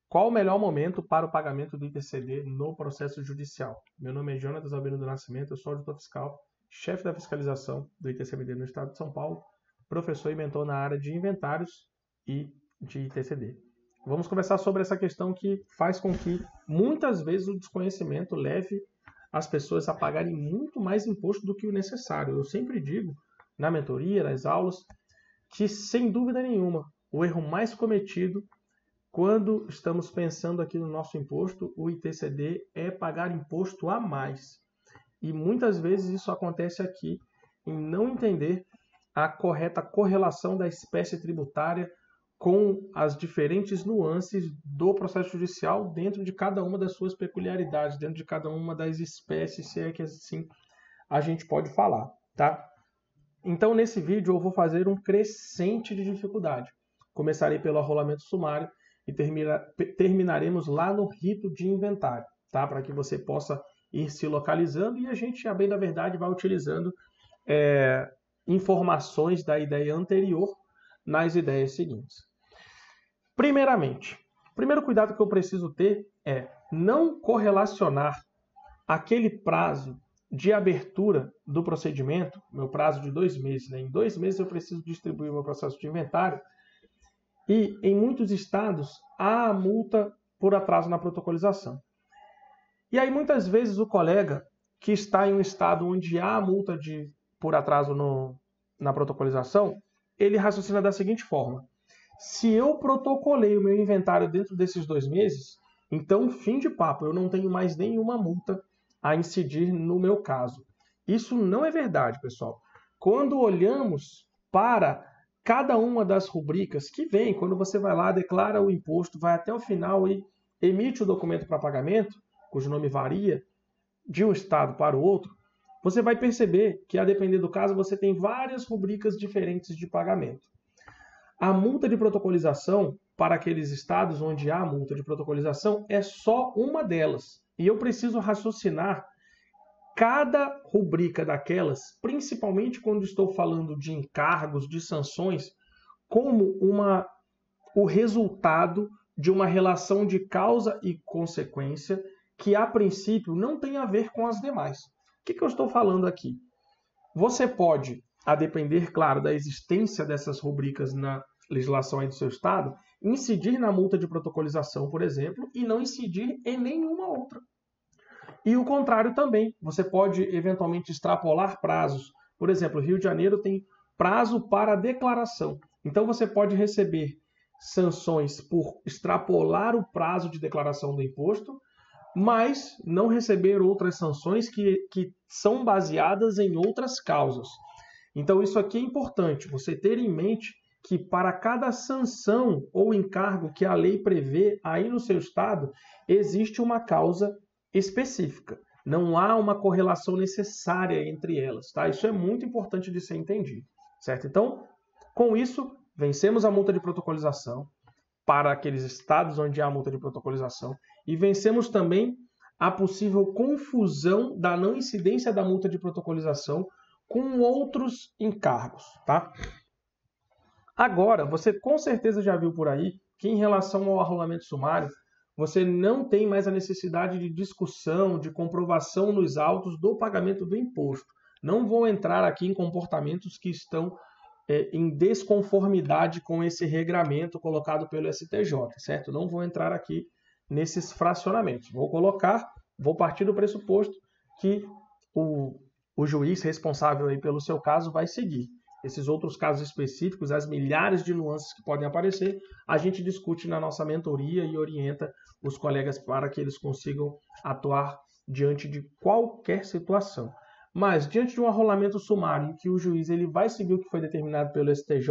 Qual o melhor momento para o pagamento do ITCD no processo judicial? Meu nome é Jonatas Albino do Nascimento, eu sou auditor fiscal, chefe da fiscalização do ITCMD no Estado de São Paulo, professor e mentor na área de inventários e de ITCD. Vamos conversar sobre essa questão que faz com que muitas vezes o desconhecimento leve as pessoas a pagarem muito mais imposto do que o necessário. Eu sempre digo, na mentoria, nas aulas, que sem dúvida nenhuma, o erro mais cometido quando estamos pensando aqui no nosso imposto, o ITCD, é pagar imposto a mais. E muitas vezes isso acontece aqui em não entender a correta correlação da espécie tributária com as diferentes nuances do processo judicial dentro de cada uma das suas peculiaridades, dentro de cada uma das espécies, se é que assim a gente pode falar, tá? Então, nesse vídeo eu vou fazer um crescente de dificuldade. Começarei pelo arrolamento sumário e terminaremos lá no rito de inventário, tá? Para que você possa ir se localizando e a gente, a bem da verdade, vai utilizando informações da ideia anterior nas ideias seguintes. Primeiramente, o primeiro cuidado que eu preciso ter é não correlacionar aquele prazo de abertura do procedimento, meu prazo de 2 meses, né? Em 2 meses eu preciso distribuir o meu processo de inventário, e em muitos estados há multa por atraso na protocolização. E aí muitas vezes o colega que está em um estado onde há multa por atraso na protocolização, ele raciocina da seguinte forma: se eu protocolei o meu inventário dentro desses 2 meses, então fim de papo, eu não tenho mais nenhuma multa a incidir no meu caso. Isso não é verdade, pessoal. Quando olhamos para cada uma das rubricas que vem, quando você vai lá, declara o imposto, vai até o final e emite o documento para pagamento, cujo nome varia de um estado para o outro, você vai perceber que, a depender do caso, você tem várias rubricas diferentes de pagamento. A multa de protocolização, para aqueles estados onde há multa de protocolização, é só uma delas. E eu preciso raciocinar cada rubrica daquelas, principalmente quando estou falando de encargos, de sanções, como o resultado de uma relação de causa e consequência que, a princípio, não tem a ver com as demais. O que eu estou falando aqui? Você pode, a depender, claro, da existência dessas rubricas na legislação aí do seu estado, incidir na multa de protocolização, por exemplo, e não incidir em nenhuma outra. E o contrário também. Você pode, eventualmente, extrapolar prazos. Por exemplo, o Rio de Janeiro tem prazo para declaração. Então, você pode receber sanções por extrapolar o prazo de declaração do imposto, mas não receber outras sanções que são baseadas em outras causas. Então, isso aqui é importante, você ter em mente que para cada sanção ou encargo que a lei prevê aí no seu estado, existe uma causa específica. Não há uma correlação necessária entre elas, tá? Isso é muito importante de ser entendido, certo? Então, com isso, vencemos a multa de protocolização para aqueles estados onde há multa de protocolização e vencemos também a possível confusão da não incidência da multa de protocolização com outros encargos, tá? Agora, você com certeza já viu por aí que, em relação ao arrolamento sumário, você não tem mais a necessidade de discussão, de comprovação nos autos do pagamento do imposto. Não vou entrar aqui em comportamentos que estão em desconformidade com esse regramento colocado pelo STJ, certo? Não vou entrar aqui nesses fracionamentos. Vou partir do pressuposto que o juiz responsável aí pelo seu caso vai seguir. Esses outros casos específicos, as milhares de nuances que podem aparecer, a gente discute na nossa mentoria e orienta os colegas para que eles consigam atuar diante de qualquer situação. Mas, diante de um arrolamento sumário em que o juiz ele vai seguir o que foi determinado pelo STJ,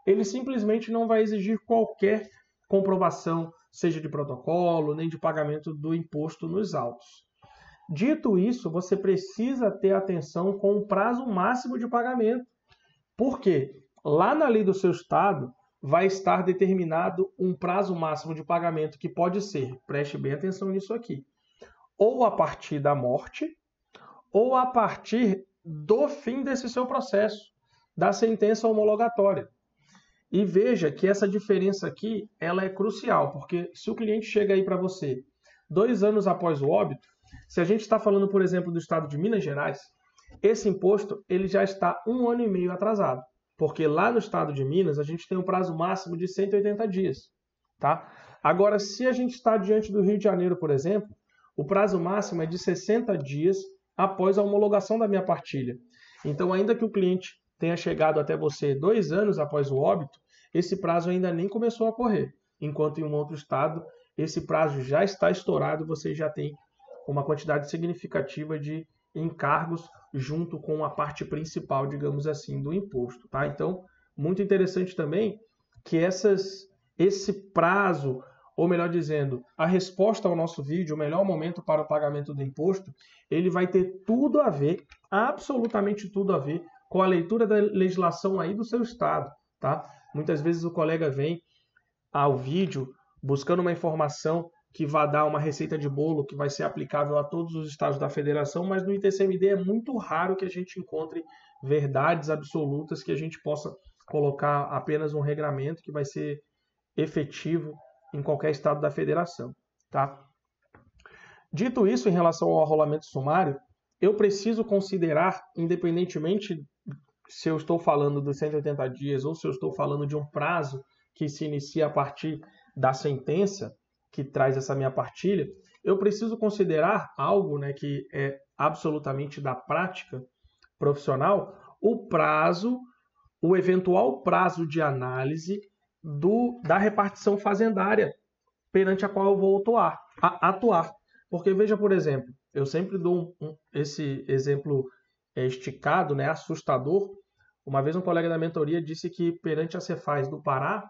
ele simplesmente não vai exigir qualquer comprovação, seja de protocolo, nem de pagamento do imposto nos autos. Dito isso, você precisa ter atenção com o prazo máximo de pagamento. Porque lá na lei do seu estado vai estar determinado um prazo máximo de pagamento que pode ser, preste bem atenção nisso aqui, ou a partir da morte, ou a partir do fim desse seu processo, da sentença homologatória. E veja que essa diferença aqui, ela é crucial, porque se o cliente chega aí para você 2 anos após o óbito, se a gente está falando, por exemplo, do estado de Minas Gerais, esse imposto ele já está 1 ano e meio atrasado, porque lá no estado de Minas a gente tem um prazo máximo de 180 dias. Tá? Agora, se a gente está diante do Rio de Janeiro, por exemplo, o prazo máximo é de 60 dias após a homologação da minha partilha. Então, ainda que o cliente tenha chegado até você 2 anos após o óbito, esse prazo ainda nem começou a correr. Enquanto em um outro estado, esse prazo já está estourado e você já tem uma quantidade significativa de encargos junto com a parte principal, digamos assim, do imposto. Tá? Então, muito interessante também que esse prazo, ou melhor dizendo, a resposta ao nosso vídeo, o melhor momento para o pagamento do imposto, ele vai ter tudo a ver, absolutamente tudo a ver, com a leitura da legislação aí do seu estado. Tá? Muitas vezes o colega vem ao vídeo buscando uma informação que vai dar uma receita de bolo que vai ser aplicável a todos os estados da federação, mas no ITCMD é muito raro que a gente encontre verdades absolutas que a gente possa colocar apenas um regramento que vai ser efetivo em qualquer estado da federação. Tá? Dito isso, em relação ao arrolamento sumário, eu preciso considerar, independentemente se eu estou falando dos 180 dias ou se eu estou falando de um prazo que se inicia a partir da sentença que traz essa minha partilha, eu preciso considerar algo, né, que é absolutamente da prática profissional, o eventual prazo de análise da repartição fazendária perante a qual eu vou atuar. Porque veja, por exemplo, eu sempre dou esse exemplo esticado, né, assustador. Uma vez um colega da mentoria disse que perante a Cefaz do Pará,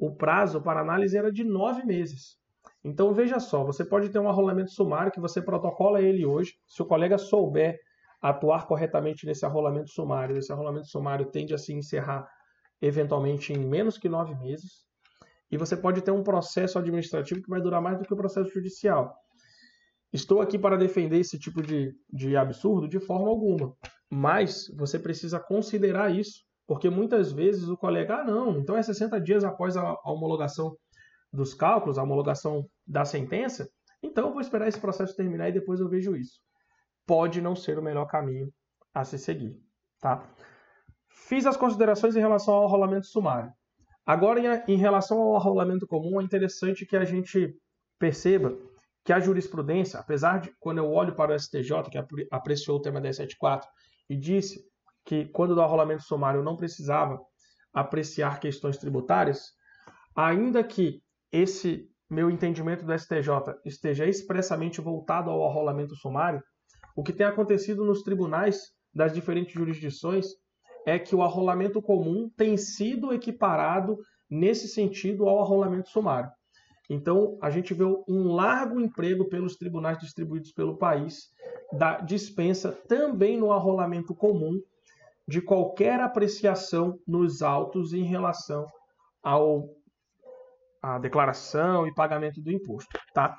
o prazo para análise era de 9 meses. Então veja só, você pode ter um arrolamento sumário que você protocola ele hoje. Se o colega souber atuar corretamente nesse arrolamento sumário, esse arrolamento sumário tende a se encerrar eventualmente em menos que 9 meses. E você pode ter um processo administrativo que vai durar mais do que o processo judicial. Estou aqui para defender esse tipo de absurdo de forma alguma, mas você precisa considerar isso, porque muitas vezes o colega, não, então é 60 dias após a homologação dos cálculos, a homologação da sentença, então eu vou esperar esse processo terminar e depois eu vejo isso. Pode não ser o melhor caminho a se seguir. Tá? Fiz as considerações em relação ao arrolamento sumário. Agora, em relação ao arrolamento comum, é interessante que a gente perceba que a jurisprudência, apesar de, quando eu olho para o STJ, que apreciou o tema 1074, e disse que quando do arrolamento sumário eu não precisava apreciar questões tributárias, ainda que esse meu entendimento do STJ esteja expressamente voltado ao arrolamento sumário, o que tem acontecido nos tribunais das diferentes jurisdições é que o arrolamento comum tem sido equiparado nesse sentido ao arrolamento sumário. Então, a gente vê um largo emprego pelos tribunais distribuídos pelo país da dispensa também no arrolamento comum de qualquer apreciação nos autos em relação à declaração e pagamento do imposto. Tá?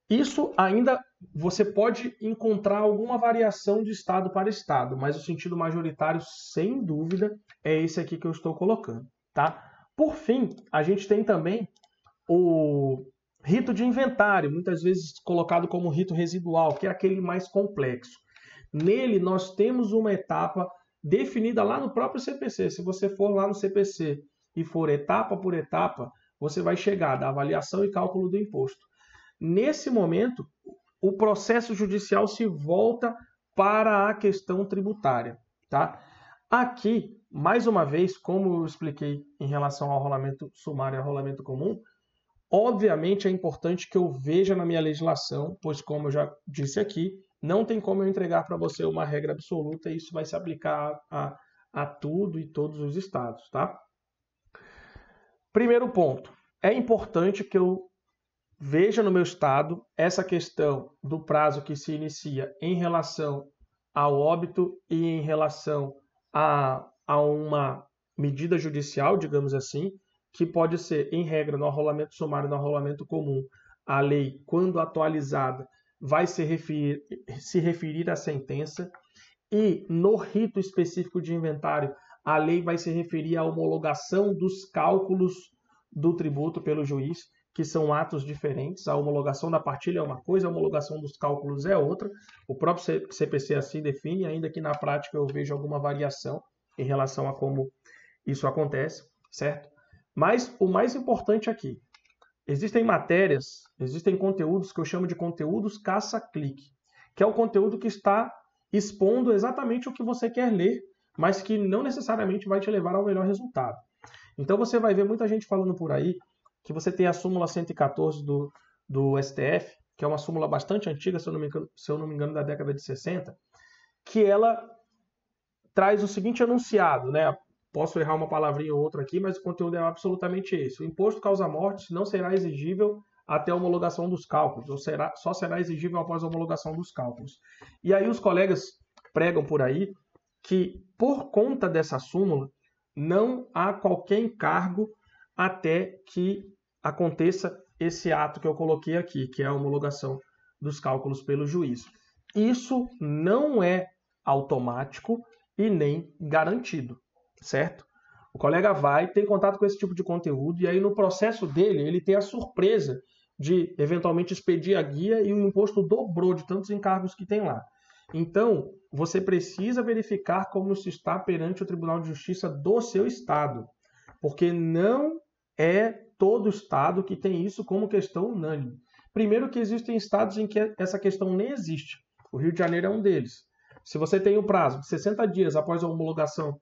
Isso ainda você pode encontrar alguma variação de estado para estado, mas o sentido majoritário, sem dúvida, é esse aqui que eu estou colocando. Tá? Por fim, a gente tem também o rito de inventário, muitas vezes colocado como rito residual, que é aquele mais complexo. Nele, nós temos uma etapa definida lá no próprio CPC. Se você for lá no CPC e for etapa por etapa, você vai chegar da avaliação e cálculo do imposto. Nesse momento, o processo judicial se volta para a questão tributária. Tá? Aqui, mais uma vez, como eu expliquei em relação ao arrolamento sumário e arrolamento comum, obviamente é importante que eu veja na minha legislação, pois como eu já disse aqui, não tem como eu entregar para você uma regra absoluta e isso vai se aplicar a tudo e todos os estados. Tá? Primeiro ponto, é importante que eu veja no meu estado essa questão do prazo que se inicia em relação ao óbito e em relação a uma medida judicial, digamos assim, que pode ser, em regra, no arrolamento sumário, no arrolamento comum, a lei, quando atualizada, vai se referir à sentença, e no rito específico de inventário, a lei vai se referir à homologação dos cálculos do tributo pelo juiz, que são atos diferentes. A homologação da partilha é uma coisa, a homologação dos cálculos é outra. O próprio CPC assim define, ainda que na prática eu vejo alguma variação em relação a como isso acontece, certo? Mas o mais importante aqui, existem matérias, existem conteúdos que eu chamo de conteúdos caça-clique, que é o conteúdo que está expondo exatamente o que você quer ler, mas que não necessariamente vai te levar ao melhor resultado. Então você vai ver muita gente falando por aí que você tem a súmula 114 do STF, que é uma súmula bastante antiga, se eu não me engano, da década de 60, que ela traz o seguinte enunciado, né? Posso errar uma palavrinha ou outra aqui, mas o conteúdo é absolutamente esse. O imposto causa-morte não será exigível até a homologação dos cálculos, ou só será exigível após a homologação dos cálculos. E aí os colegas pregam por aí que, por conta dessa súmula, não há qualquer encargo até que aconteça esse ato que eu coloquei aqui, que é a homologação dos cálculos pelo juiz. Isso não é automático e nem garantido, certo? O colega vai ter contato com esse tipo de conteúdo e aí no processo dele ele tem a surpresa de eventualmente expedir a guia e o imposto dobrou de tantos encargos que tem lá. Então, você precisa verificar como se está perante o Tribunal de Justiça do seu estado, porque não é todo estado que tem isso como questão unânime. Primeiro que existem estados em que essa questão nem existe. O Rio de Janeiro é um deles. Se você tem o prazo de 60 dias após a homologação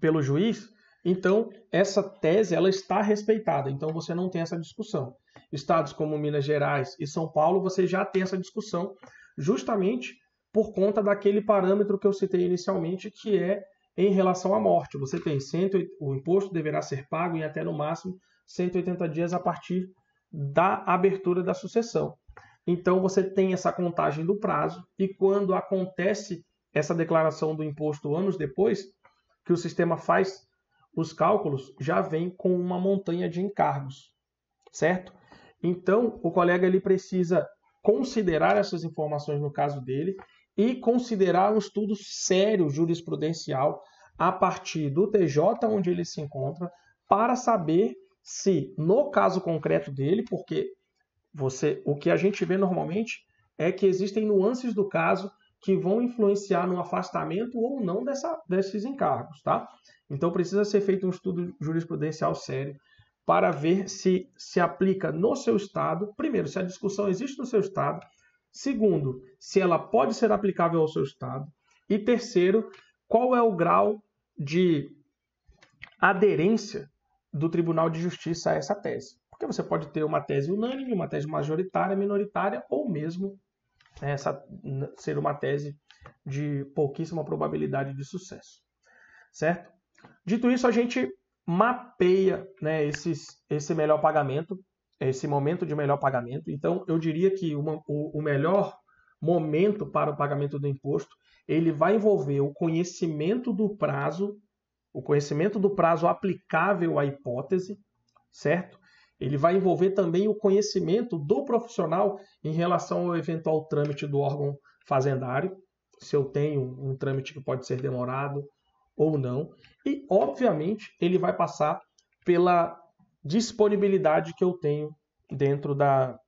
pelo juiz, então essa tese ela está respeitada, então você não tem essa discussão. Estados como Minas Gerais e São Paulo, você já tem essa discussão justamente por conta daquele parâmetro que eu citei inicialmente, que é em relação à morte. Você tem o imposto deverá ser pago em até no máximo 180 dias a partir da abertura da sucessão. Então você tem essa contagem do prazo e quando acontece essa declaração do imposto anos depois, que o sistema faz os cálculos, já vem com uma montanha de encargos, certo? Então o colega ele precisa considerar essas informações no caso dele e considerar um estudo sério jurisprudencial a partir do TJ onde ele se encontra para saber se, no caso concreto dele, porque o que a gente vê normalmente é que existem nuances do caso que vão influenciar no afastamento ou não desses encargos, tá? Então precisa ser feito um estudo jurisprudencial sério para ver se se aplica no seu estado. Primeiro, se a discussão existe no seu estado. Segundo, se ela pode ser aplicável ao seu estado. E terceiro, qual é o grau de aderência do Tribunal de Justiça a essa tese. Porque você pode ter uma tese unânime, uma tese majoritária, minoritária, ou mesmo essa ser uma tese de pouquíssima probabilidade de sucesso. Certo? Dito isso, a gente mapeia, né, esse melhor pagamento, esse momento de melhor pagamento. Então, eu diria que o melhor momento para o pagamento do imposto, ele vai envolver o conhecimento do prazo aplicável à hipótese, certo? Ele vai envolver também o conhecimento do profissional em relação ao eventual trâmite do órgão fazendário, se eu tenho um trâmite que pode ser demorado ou não. E, obviamente, ele vai passar pela disponibilidade que eu tenho dentro da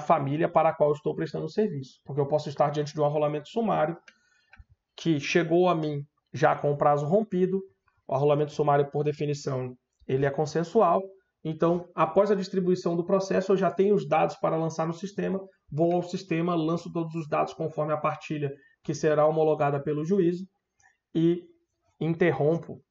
família para a qual eu estou prestando serviço. Porque eu posso estar diante de um arrolamento sumário que chegou a mim já com o prazo rompido. O arrolamento sumário, por definição, ele é consensual. Então, após a distribuição do processo, eu já tenho os dados para lançar no sistema, vou ao sistema, lanço todos os dados conforme a partilha que será homologada pelo juízo e interrompo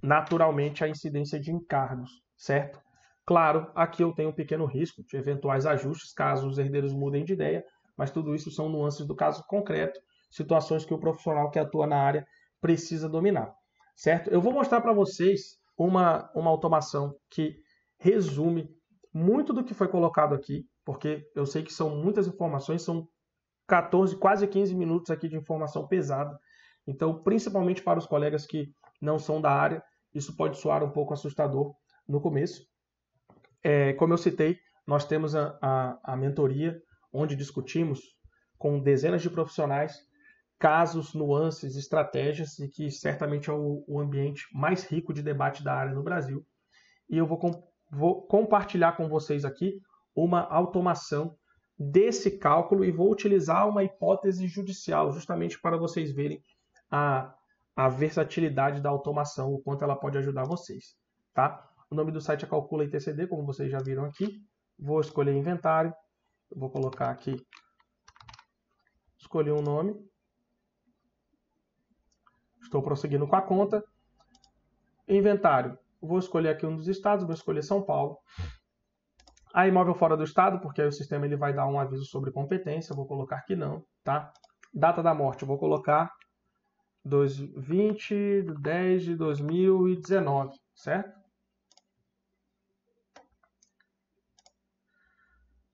naturalmente a incidência de encargos, certo? Claro, aqui eu tenho um pequeno risco de eventuais ajustes caso os herdeiros mudem de ideia, mas tudo isso são nuances do caso concreto, situações que o profissional que atua na área precisa dominar, certo? Eu vou mostrar para vocês uma automação que resume muito do que foi colocado aqui, porque eu sei que são muitas informações, são 14, quase 15 minutos aqui de informação pesada. Então, principalmente para os colegas que não são da área, isso pode soar um pouco assustador no começo. Como eu citei, nós temos a mentoria, onde discutimos com dezenas de profissionais casos, nuances, estratégias, e que certamente é o ambiente mais rico de debate da área no Brasil. E eu vou compartilhar com vocês aqui uma automação desse cálculo e vou utilizar uma hipótese judicial, justamente para vocês verem a versatilidade da automação, o quanto ela pode ajudar vocês. Tá? O nome do site é Calcula ITCD, como vocês já viram aqui. Vou escolher inventário, vou colocar aqui, escolher um nome. Estou prosseguindo com a conta. Inventário. Vou escolher aqui um dos estados, vou escolher São Paulo. A imóvel fora do estado, porque aí o sistema ele vai dar um aviso sobre competência, vou colocar que não, tá? Data da morte, eu vou colocar 20/10/2019, certo?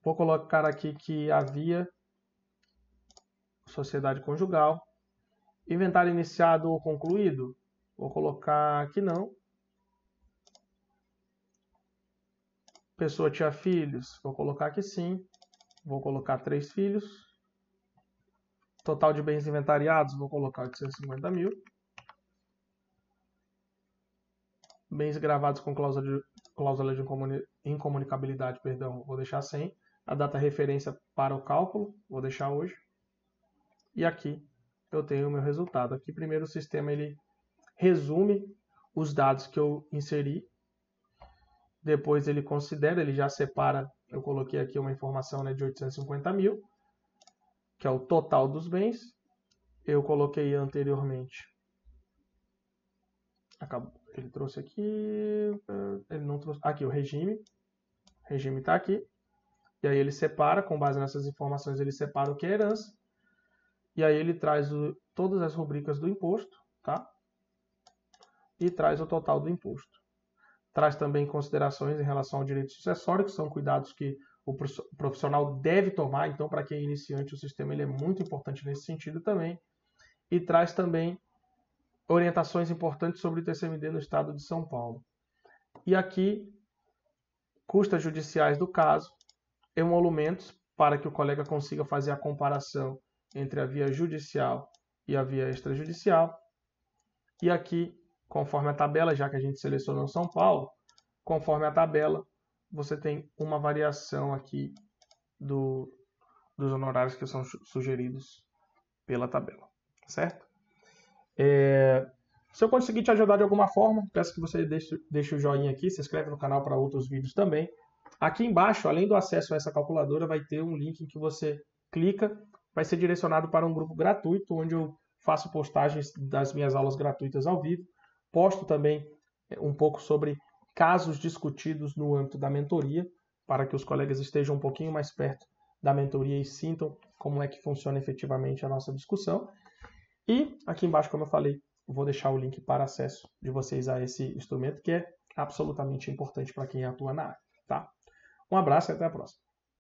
Vou colocar aqui que havia sociedade conjugal. Inventário iniciado ou concluído? Vou colocar que não. Pessoa tinha filhos? Vou colocar que sim. Vou colocar 3 filhos. Total de bens inventariados? Vou colocar 850 mil. Bens gravados com cláusula de incomunicabilidade, perdão, vou deixar 100. A data referência para o cálculo, vou deixar hoje. E aqui eu tenho o meu resultado. Aqui primeiro o sistema ele resume os dados que eu inseri. Depois ele considera, ele já separa, eu coloquei aqui uma informação, né, de 850 mil, que é o total dos bens. Eu coloquei anteriormente. Ele trouxe aqui, ele não trouxe, aqui o regime. O regime está aqui. E aí ele separa, com base nessas informações, ele separa o que é herança. E aí ele traz todas as rubricas do imposto, tá? E traz o total do imposto. Traz também considerações em relação ao direito sucessório, que são cuidados que o profissional deve tomar. Então, para quem é iniciante, o sistema ele é muito importante nesse sentido também. E traz também orientações importantes sobre o TCMD no estado de São Paulo. E aqui, custas judiciais do caso, emolumentos, para que o colega consiga fazer a comparação entre a via judicial e a via extrajudicial. E aqui, conforme a tabela, já que a gente selecionou São Paulo, conforme a tabela, você tem uma variação aqui dos honorários que são sugeridos pela tabela, certo? Se eu conseguir te ajudar de alguma forma, peço que você deixe o joinha aqui, se inscreve no canal para outros vídeos também. Aqui embaixo, além do acesso a essa calculadora, vai ter um link em que você clica, vai ser direcionado para um grupo gratuito, onde eu faço postagens das minhas aulas gratuitas ao vivo. Posto também um pouco sobre casos discutidos no âmbito da mentoria, para que os colegas estejam um pouquinho mais perto da mentoria e sintam como é que funciona efetivamente a nossa discussão. E aqui embaixo, como eu falei, vou deixar o link para acesso de vocês a esse instrumento, que é absolutamente importante para quem atua na área, tá? Um abraço e até a próxima.